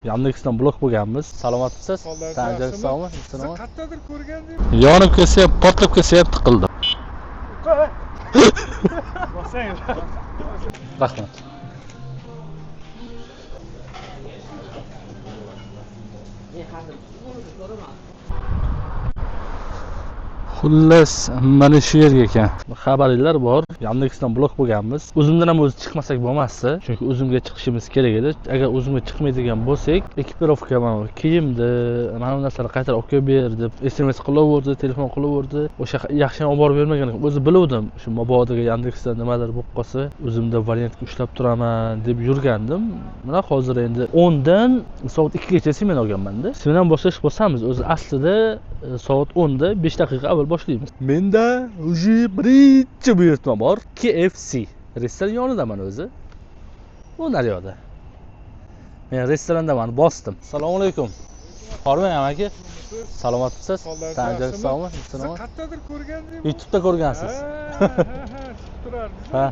Yandexdan blok bo'lganmiz. Salomatmisiz? Tanjir sog'mi? Sizni qayerdadir ko'rgandim. Yonib kelsa, portlab kelsa ham tiqildim. Bosang. Rahmat. Xullas, mana shu yerga ekan. Xabaringlar bor. Yandexdan blok bo'lganmiz. O'zimdan ham o'zi chiqmasak bo'lmasdi. Chunki o'zimga chiqishimiz kerak edi. Agar o'zimga chiqmaydigan bo'lsak, ekipirovka mana kiyimdi, mana bu narsalarni qaytarib olib kelib ber deb SMS qilaverdi, telefon qilaverdi. O'sha yaxshi olib borib bermagan. O'zi biluvdim. Shu mabodoga Yandexdan nimadir bo'lib qolsa, o'zimda variantga ushlab turaman deb yurgandim. Mana hozir endi 10 dan soat 2 gacha smena olganman-da. Smenadan boshlash bo'lsamiz, o'zi aslida soat 10 da 5 daqiqa avval boshlaymiz. Menda уже birinchi buyurtma bor. KFC restoran yonidaman o'zi. Bu naryoqda. Men restorandaman, bosdim. Assalomu alaykum. Hormang amaki. Salomatmisiz? Tanjir sog'mi? Sizni qayerdadir ko'rgandim. YouTube'da ko'rgansiz. Turarmiz. Ha.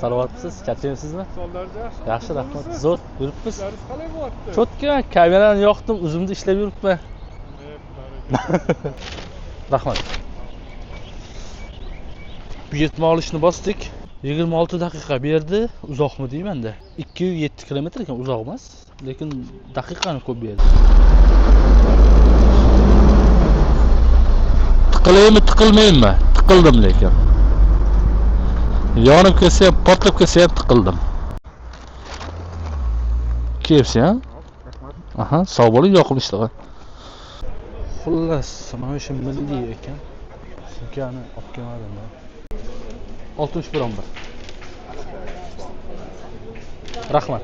Salomatmisiz? Charchaymsizmi? Sonlarda Yaxshi, rahmat. Zo'r yuribmiz. Ishlaringiz qalay bo'lyapti? Cho'tka kamerani yoqdim, o'zimda ishlab yuribman. Rahmat. Buyurtma olishni bosdik. 26 daqiqa berdi. Uzoqmi deyman-da. 207 kilometr ekan, uzoq emas, lekin daqiqani ko'p berdi. Tiqilaymi, tiqilmaymi? Tiqildim lekin. Yonib kelsa, portlab kelsa ham tiqildim. KFC, ha? Aha, sog' bo'ling, yoqimli ishlar. Xullas, mana shu milliy ekan. Sumkani olib kelmadim. 61 Rahmat.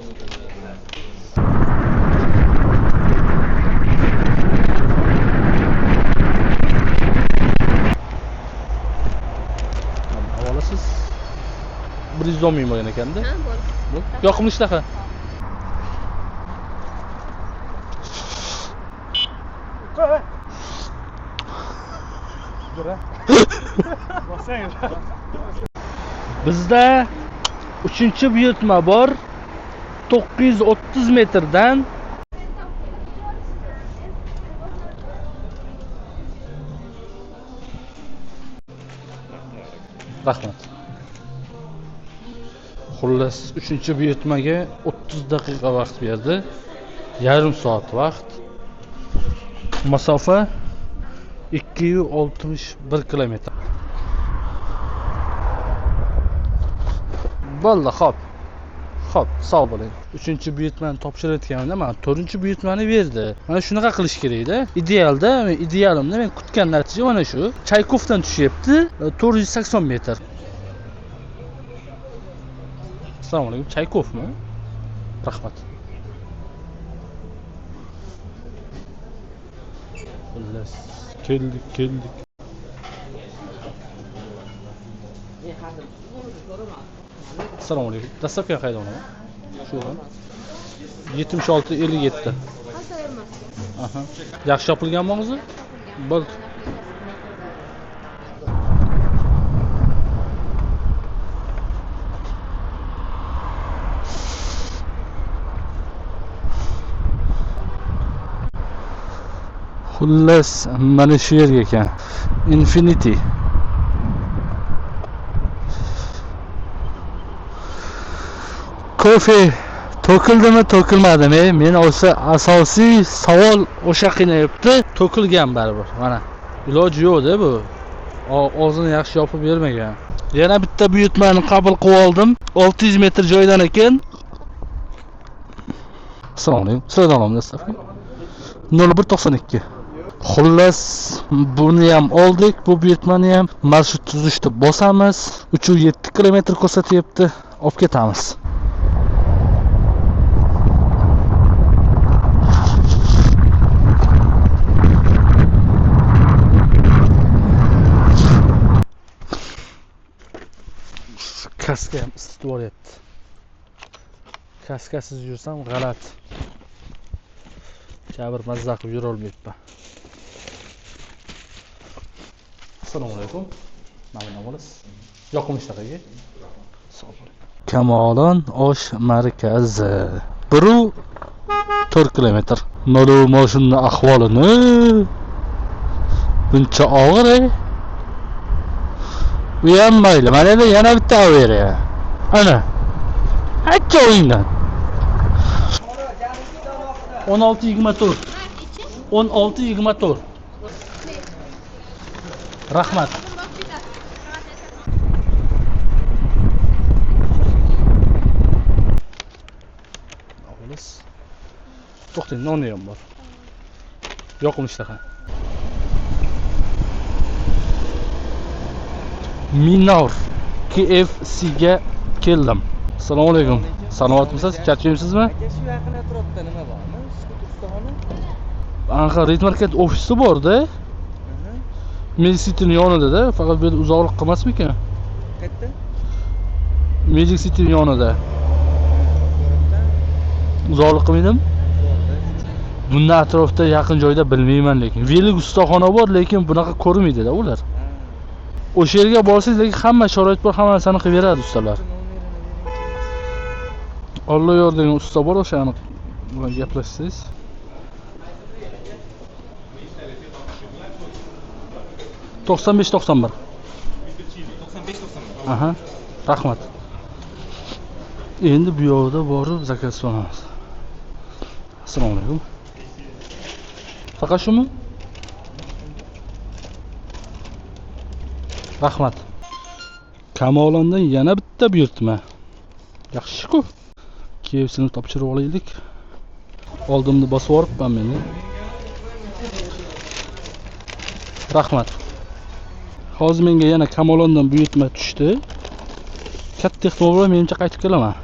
Havolasiz 110 ming bo'lgan ekanda. Ha, bor. Yoqimli ishlar. Bosang. Bizda 3-chi buyurtma bor. 930 metrdan Rahmat. Xullas, 3-chi buyurtmaga 30 daqiqa vaqt berdi. Yarim soat vaqt. Masofa 261 kilometr. Bo'ldi, xo'p. Xo'p, sog' bo'ling. 3-chi buyurtmani topshirayotganimda mana 4-chi buyurtmani berdi. Mana shunaqa qilish kerak-da. Idealda, idealimda men kutgan natija mana shu. Chaykovdan tushyapti, 480 metr. Assalomu alaykum. Chaykovmi? Rahmat. Xullas, keldik. Assalomu alaykum. Dastavka qayda o'naman? Shudan. 76-57. Aha. Yaxshi yopilganmi o'zi? Bo'ldi. Xullas, mana shu yerga ekan. Infinity. Kofe to'kildimi, to'kilmadimi? Men o'sha asosiy savol o'sha qiynayapti. To'kilgan baribir. Mana iloji yo'q-da bu. Og'zini yaxshi yopib bermagan. Yana bitta buyurtmani qabul qilib oldim. 600 metr joydan ekan. Assalomu alaykum. Salom Dastavka. 0192. Xullas, buni ham oldik, bu buyurtmani ham marshrut tuzishda bosamiz. 307 kilometr ko'rsatyapti. Olib ketamiz. Kaska ham isitib yuboryapti. Kaskasiz yursam g'alat. Jabr mazza qilib yura olmayapman. Assalomu alaykum. Nima bo'lasiz? Yoqimli ishlarga. Kamolon osh markazi. Biru 4 kilometr. Mana bu mashinaning ahvolini buncha og'ir. Bu ham mayli. Mana endi yana bitta avariya. Ana. Hachcha o'yindan. 16:24. 16:24. Rahmat. Olis. To'xtang, nonni ham bor. Yoqim ishtaha. Minor KFC'ga keldim. Assalomu alaykum. Sanoatmisiz? Charchaymsizmi? Aka shu yaqin atrofda nima bormi? Skuter ustaxona? Anaqa Red Market ofisi bor-da. Magic City'ning yonida-da, faqat bu yerda uzoqlik qilmasmikan? Qayerda? Magic City'ning yonida. Uzoqlik qilmaydimi? Bundan atrofda yaqin joyda bilmayman lekin. Velik ustaxona bor, lekin bunaqa ko'rmaydi-da ular. O'sha yerga borsangiz, lekin hamma sharoit bor, hamma narsani qilib beradi ustalar. Alloh yor degan usta bor, o'shani bilan gaplashsangiz. To'qson besh 91. Aha, rahmat. Endi bu yoqda borib zakaz qilamiz. Assalomu alaykum. Faqat shumi? Rahmat. Kamolondan yana bitta buyurtma. Yaxshi-ku. KFC'ni topshirib olaylik. Oldimni bosib yoribman men. Rahmat. Hozir menga yana Kamolondan buyurtma tushdi. Katta ehtimol bilan menimcha qaytib kelaman.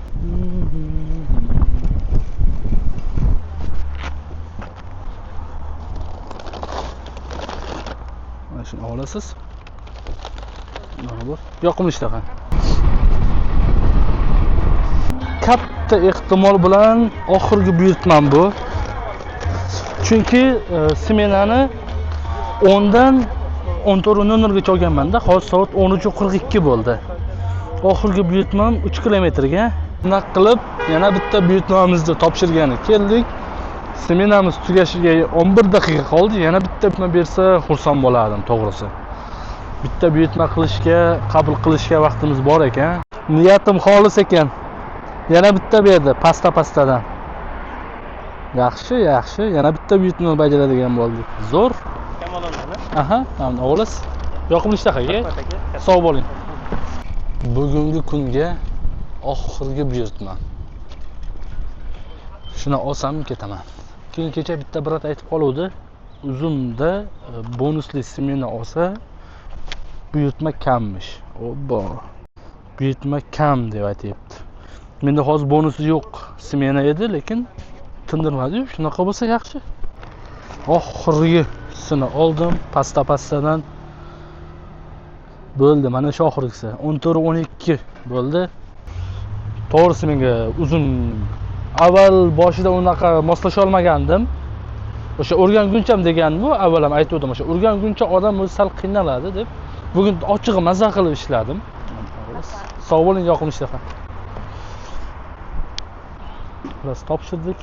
Mana shuni olasiz. Mana bu yoqimli ishtaha. Katta ehtimol bilan oxirgi buyurtmam bu. Chunki smenani 10 dan 14:00 gacha olganman-da. Hozir soat 13:42 bo'ldi. Oxirgi buyurtmam 3 kilometrga. Bunaqa qilib yana bitta buyurtmamizni topshirgani keldik. Smenamiz tugashiga 11 daqiqa qoldi. Yana bitta buyurtma bersa xursand bo'lardim, to'g'risi. Bitta buyurtma qilishga, qabul qilishga vaqtimiz bor ekan. Niyatim xolis ekan. Yana bitta berdi, pastadan. Yaxshi. Yana bitta buyurtma bajaradigan bo'ldik. Zo'r. Kamolonmi? Aha, mana o'g'lis. Yoqimli ishtahaga. Sog' bo'ling. Bugungi kunga oxirgi buyurtma. Shuni olsam ketaman. Keyin kecha bitta brat aytib qoluvdi. Uzumda bonusli smena olsa buyurtma kammish. Obbo. Buyurtma kam deb aytibdi. Menda hozir bonusi yo'q smena edi, lekin tindirmadi. Shunaqa bo'lsa yaxshi. Oxirgisini oldim, pastadan. Bo'ldi, mana shu oxirgisi. 14:12 bo'ldi. To'g'risi menga uzun avval boshida unaqa moslasha olmagandim. O'sha o'rganguncham degan bu, avval ham aytdim, o'sha o'rganguncha odam o'zi sal qiynaladi deb. Bugun ochiq mazza qilib ishladim. Sog' bo'ling, yoqimli ishtaha. Xullas topshirdik.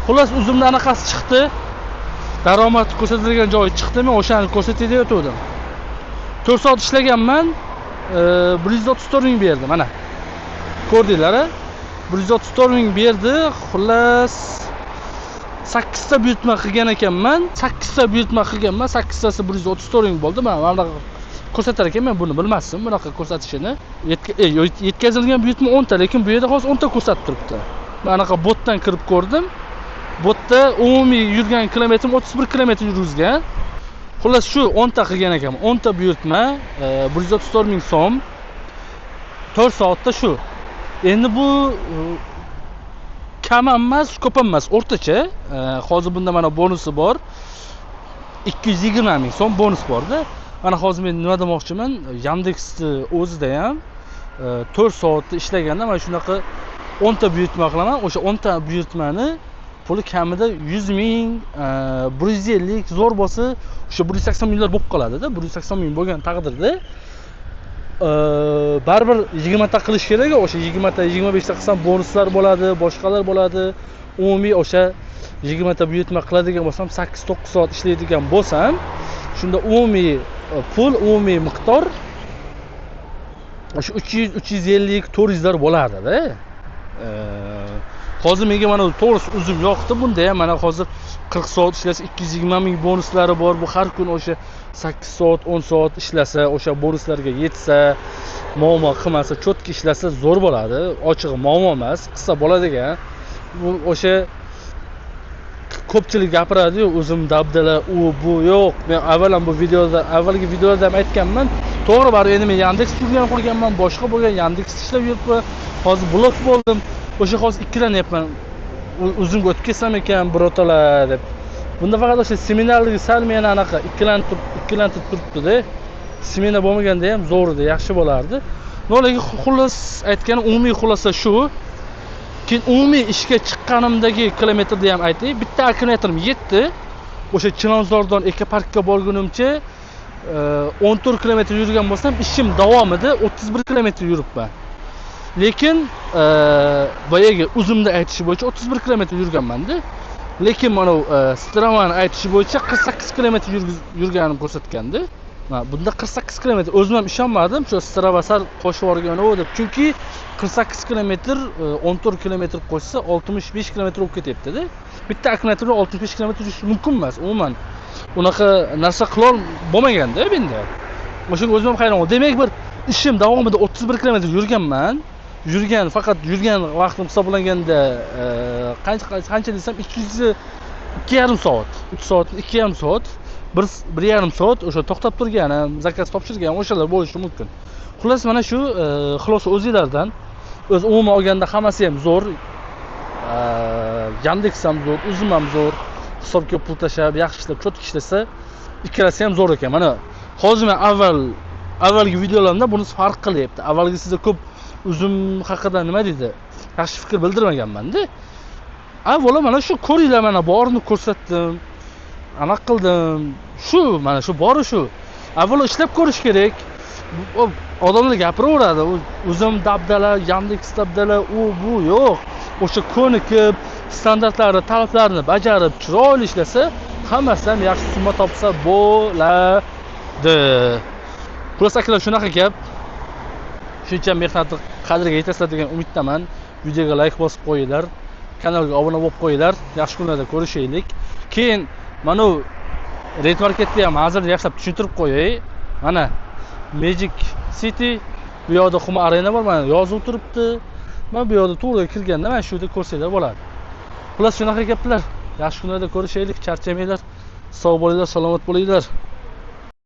Xullas uzumdan anaqasi chiqdi. Daromad ko'rsatilgan joyi chiqdi. Men o'shani ko'rsatib o'tdim. 4 soat ishlaganman. 134 ming berdi mana. Ko'rdinglar-a? 134 ming berdi. Xullas 8 ta buyurtma qilgan ekanman. 8 ta buyurtma qilganman. 8 tasi 134 ming bo'ldi. Mana ko'rsatar ekan, men buni bilmasdim, bunaqa ko'rsatishini. Yetkazilgan buyurtma 10 ta, lekin bu yerda hozir 10 ta ko'rsatib turibdi. Men anaqa botdan kirib ko'rdim. Botda umumiy yurgan kilometrim 31 kilometr yurgizgan. Xullas shu 10 ta qilgan ekan. 10 ta buyurtma 134 ming so'm. 4 soatda shu. Endi bu kam emas, ko'p emas, o'rtacha. Hozir bunda mana bonusi bor. 220 ming so'm bonus bor-da. Mana hozir men nima demoqchiman? Yandex'ni o'zida ham 4 soatda ishlaganda mana shunaqa 10 ta buyurtma qilaman. O'sha 10 ta buyurtmani puli kamida 100 ming, 150 zo'r bo'lsa, o'sha 180 minglar bo'lib qoladi-da. 180 ming bo'lgan taqdirda baribir 20 ta qilish kerak. O'sha 20 ta 25 ta qilsam bonuslar bo'ladi, boshqalar bo'ladi. Umumiy o'sha 20 ta buyurtma qiladigan bo'lsam 8-9 soat ishlaydigan bo'lsam, shunda umumiy pul, umumiy miqdor o'sha 300, 350, 400 lar bo'lardi-da. Hozir menga mana to'g'risi o'zim yoqdi bunda ham. Mana hozir 40 soat ishlasa 220 ming bonuslari bor. Bu har kun o'sha 8 soat, 10 soat ishlasa, o'sha bonuslarga yetsa, muammo qilmasa, cho'tki ishlasa zo'r bo'ladi. Ochig'i muammo emas, qilsa bo'ladigan. Bu o'sha ko'pchilik gapiradi-yu, o'zim dabdala, u bu yo'q. Men avval ham bu videoda, avvalgi videolarda ham aytganman. To'g'ri, bari endi men Yandex turgan qurganman, boshqa bo'lgan Yandex ishlab yuribman. Hozir blok bo'ldim. O'sha hozir ikkilanyapman. O'zimga o'tib ketsam ekan, birotalar deb. Bunda faqat o'sha seminarligi sal meni anaqa ikkilantirib turibdi-da. Semina bo'lmaganda ham zo'r edi, yaxshi bo'lardi. Nolagi xullas aytgani umumiy xulosa shu. Keyin umumiy ishga chiqqanimdagi kilometrni ham aytay. Bitta akkumulyatorım yetdi. O'sha Chilonzordan Ekoparkka borgunimcha 14 kilometr yurgan bo'lsam, ishim davomida 31 kilometr yuribman. Lekin boyagi o'zimda aytish bo'yicha 31 kilometr yurganman-da. Lekin mana Strava aytishi bo'yicha 48 kilometr yurganim ko'rsatganda. Bunda 48 kilometr o'zim ham ishonmadim, shu Strava sal qo'shib yuborgan u deb. Chunki 48 kilometr 14 kilometr qo'shsa 65 kilometr bo'lib ketyapti-da. Bitta akkumulyatorda 65 kilometr yurish mumkin emas. Umuman unaqa narsa qila bo'lmaganda menda. O'shanga o'zim ham hayron qoldim. Demak, bir ishim davomida 31 kilometr yurganman. Faqat yurgan vaqtim hisoblanganda qancha desam 2,5 soat. 3 soat, 2,5 soat. 1,5 soat o'sha to'xtab turganim, zakaz topshirganim o'shalar bo'lishi mumkin. Xullas mana shu xulosa o'zingizlardan. O'z umuman olganda hammasi ham zo'r. Yandex ham zo'r, o'zim ham zo'r. Hisobga pul tashab, yaxshi ishlab, cho'tki ishlasa, ikkalasi ham zo'r ekan. Mana hozir men avvalgi videolarimda bunisi farq qilyapti. Avvalgisiga ko'p o'zim haqida nima deydi? Yaxshi fikr bildirmaganman-da. Avvalo mana shu ko'ringlar, mana borini ko'rsatdim. Ana qildim. Mana shu bori shu. Avvalo ishlab ko'rish kerak. Odamlar gapiraveradi. O'zim dabdala, Yandex dabdala, u bu yo'q. O'sha ko'nikib, standartlarni, talablarni bajarib, chiroyli ishlasa, hammasi ham yaxshi summa topsa bo'ladi. Xullas akalar, shunaqa gap. Shuncha mehnatni qadriga yetasizlar degan umiddaman. Videoga like bosib qo'yinglar, kanalga obuna bo'lib qo'yinglar. Yaxshi kunlarda ko'rishaylik. Keyin mana Red Marketda ham hozir yaxshilab tushuntirib qo'yay. Mana Magic City, bu yoqda Xuma Arena bor, mana yozib turibdi. Men bu yoqda to'g'ri kirganda mana shu yerda ko'rsanglar bo'ladi. Xullas shunaqa gaplar. Yaxshi kunlarda ko'rishaylik, charchamanglar. Sog' bo'linglar, salomat bo'linglar.